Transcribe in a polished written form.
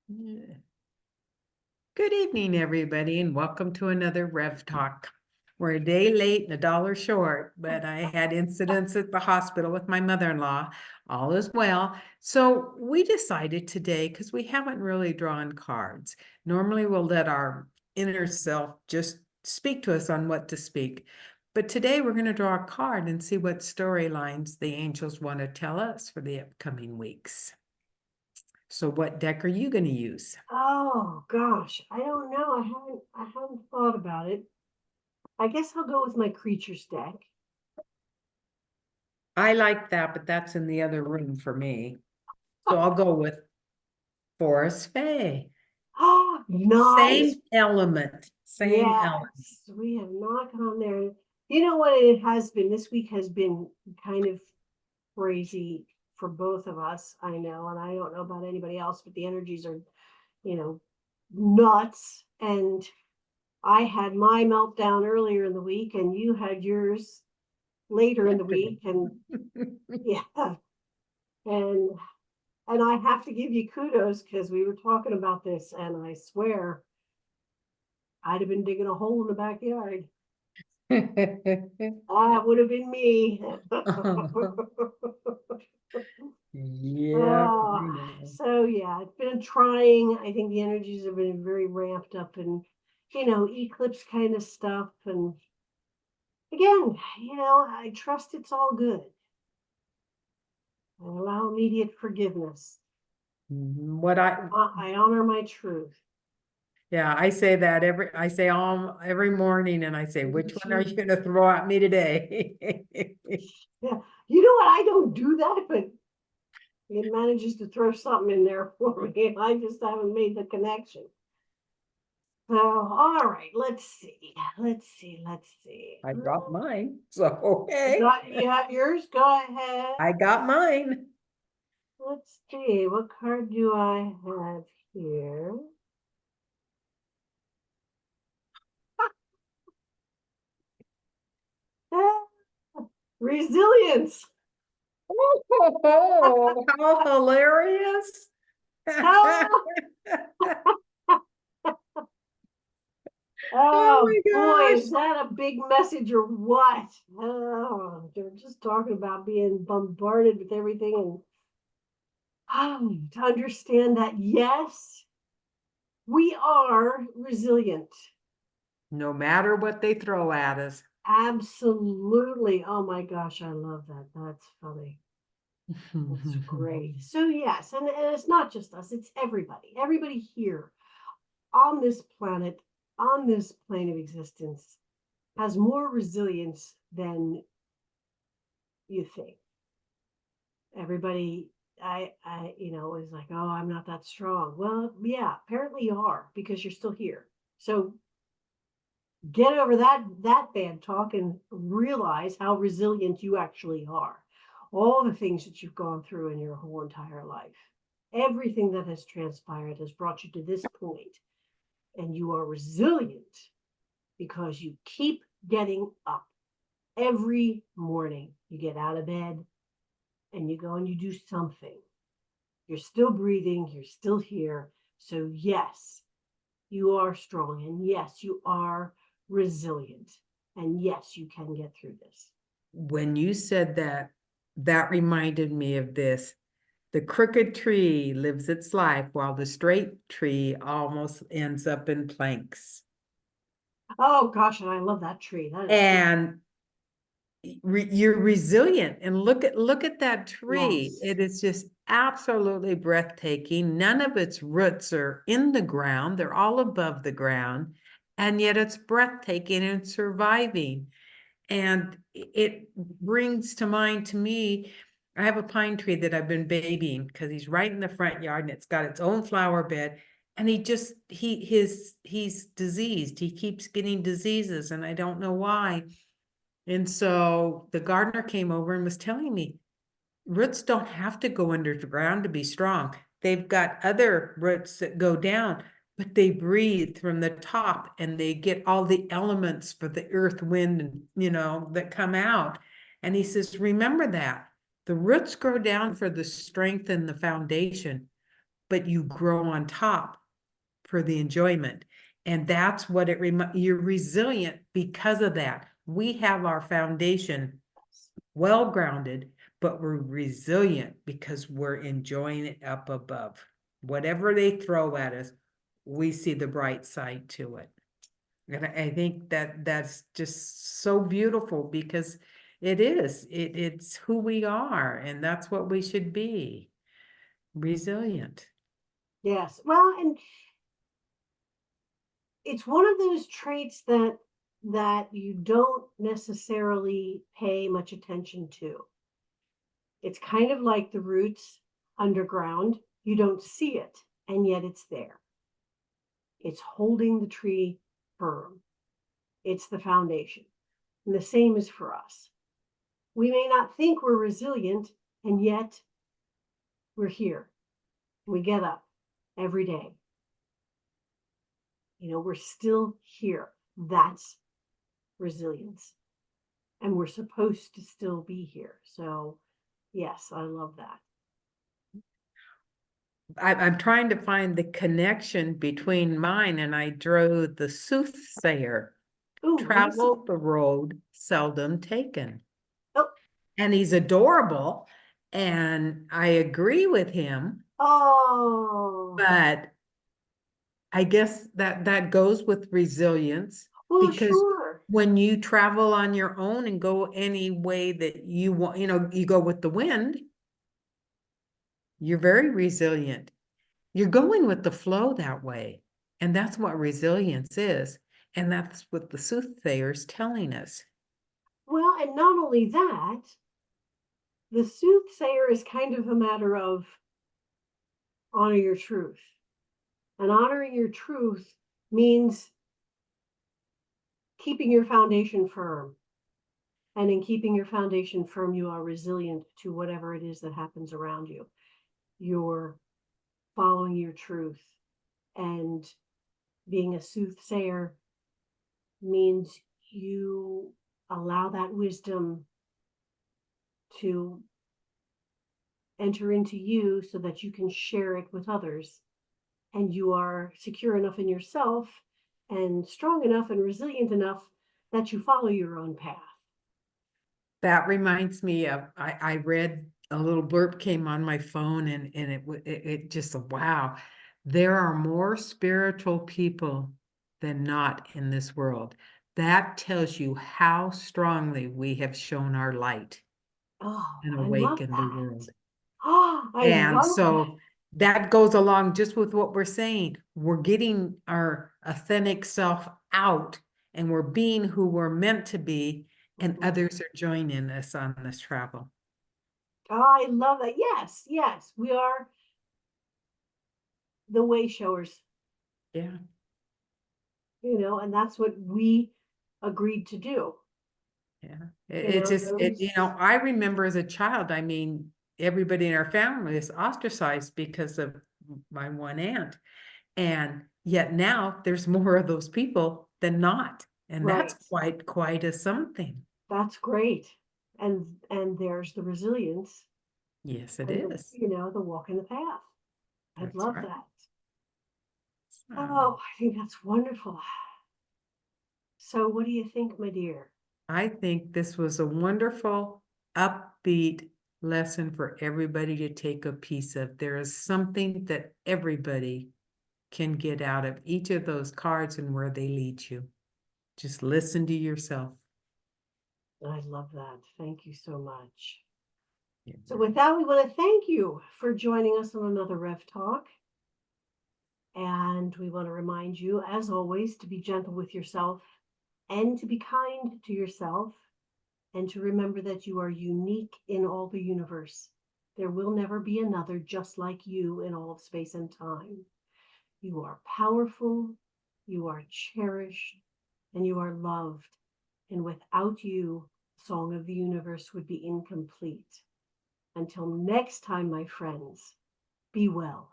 Yeah. Good evening, everybody, and welcome to another Rev Talk. We're a day late and a dollar short, but I had incidents at the hospital with my mother-in-law. All is well. So we decided today, because we haven't really drawn cards. Normally we'll let our inner self just speak to us on what to speak. But today we're going to draw a card and see what storylines the angels want to tell us for the upcoming weeks. So what deck are you going to use? Oh gosh, I don't know. I haven't thought about it. I guess I'll go with my creatures deck. I like that, but that's in the other room for me. So I'll go with Forest Fae. Oh, Same nice. element, same element. Yes, we have not gone there. You know what it has been? This week has been kind of crazy for both of us. I know, and I don't know about anybody else, but the energies are, you know, nuts. And I had my meltdown earlier in the week, and you had yours later in the week. And yeah, and I have to give you kudos because we were talking about this, and I swear I'd have been digging a hole in the backyard. That would have been me. Yep, I Oh, know. so yeah, it's been trying. I think the energies have been very ramped up, and eclipse kind of stuff. And again, I trust it's all good. I allow immediate forgiveness. What I honor my truth. yeah, I say that I say every morning and I say, which one are you gonna throw at me today? Yeah, you know what? I don't do that, but it manages to throw something in there for me. I just haven't made the connection. So, all right, let's see. Let's see. I got mine, so okay. You have yours? Go ahead. I got mine. Let's see. What card do I have here? Resilience. Oh, how hilarious. Ah! Oh Oh my boy, gosh. is that a big message or what? Oh, they're just talking about being bombarded with everything and to understand that yes, we are resilient. No matter what they throw at us. Absolutely. Oh my gosh, I love that. That's funny. That's great. So yes, and it's not just us, it's everybody. Everybody here on this planet, on this plane of existence, has more resilience than you think. Everybody is like, oh, I'm not that strong. Well, yeah, apparently you are because you're still here. So get over that bad talk and realize how resilient you actually are. All the things that you've gone through in your whole entire life, everything that has transpired has brought you to this point, and you are resilient because you keep getting up every morning. You get out of bed and you go and you do something. You're still breathing, you're still here. So yes, you are strong, and yes, you are resilient, and yes, you can get through this. When you said that, that reminded me of this. The crooked tree lives its life while the straight tree almost ends up in planks. Oh gosh, and I love that tree. That is so And you're resilient, and look at that tree. yes. It is just absolutely breathtaking. None of its roots are in the ground, they're all above the ground, and yet it's breathtaking and surviving. And it brings to mind to me, I have a pine tree that I've been babying because he's right in the front yard and it's got its own flower bed. And he's diseased. He keeps getting diseases and I don't know why. And so the gardener came over and was telling me, roots don't have to go underground to be strong. They've got other roots that go down, but they breathe from the top and they get all the elements for the earth, wind, and that come out. And he says, remember that the roots grow down for the strength and the foundation, but you grow on top for the enjoyment. And that's what you're resilient because of that. We have our foundation well grounded, but we're resilient because we're enjoying it up above. Whatever they throw at us, we see the bright side to it. And I think that that's just so beautiful because it's who we are, and that's what we should be. Resilient. Yes. Well, and it's one of those traits that you don't necessarily pay much attention to. It's kind of like the roots underground. You don't see it, and yet it's there. It's holding the tree firm. It's the foundation. And the same is for us. We may not think we're resilient, and yet we're here. We get up every day. We're still here. That's resilience. And we're supposed to still be here. So, yes, I love that. I'm trying to find the connection between mine, and I drove the Soothsayer. Ooh, Travel the road seldom taken. Oh. And he's adorable, and I agree with him, Oh. but I guess that goes with resilience, Well, because sure. when you travel on your own and go any way that you want, you go with the wind, you're very resilient. You're going with the flow that way. And that's what resilience is. And that's what the soothsayer's telling us. Well, and not only that, the soothsayer is kind of a matter of honor your truth. And honoring your truth means keeping your foundation firm. And in keeping your foundation firm, you are resilient to whatever it is that happens around you. You're following your truth. And being a soothsayer means you allow that wisdom to enter into you so that you can share it with others. And you are secure enough in yourself and strong enough and resilient enough that you follow your own path. That reminds me of, I read a little blurb came on my phone, and it just, wow, there are more spiritual people than not in this world. That tells you how strongly we have shown our light Oh, and I love awakened the that. world. Oh, I And love that. so that goes along just with what we're saying. We're getting our authentic self out, and we're being who we're meant to be, and others are joining us on this travel. Oh, I love that. Yes, yes, we are the way showers, Yeah. and that's what we agreed to do. Yeah. It's just, I remember as a child, I mean, everybody in our family is ostracized because of my one aunt. And yet now there's more of those people than not. And that's Right. quite a something. That's great. And there's the resilience Yes, it and is. the walk in the path. I That's love right. that. So, Oh, I think that's wonderful. So what do you think, my dear? I think this was a wonderful, upbeat lesson for everybody to take a piece of. There is something that everybody can get out of each of those cards and where they lead you. Just listen to yourself. I love that. Thank you so much. Yeah. So with that, we want to thank you for joining us on another Rev Talk. And we want to remind you, as always, to be gentle with yourself and to be kind to yourself, and to remember that you are unique in all the universe. There will never be another just like you in all of space and time. You are powerful, you are cherished, and you are loved. And without you, Song of the Universe would be incomplete. Until next time, my friends, be well.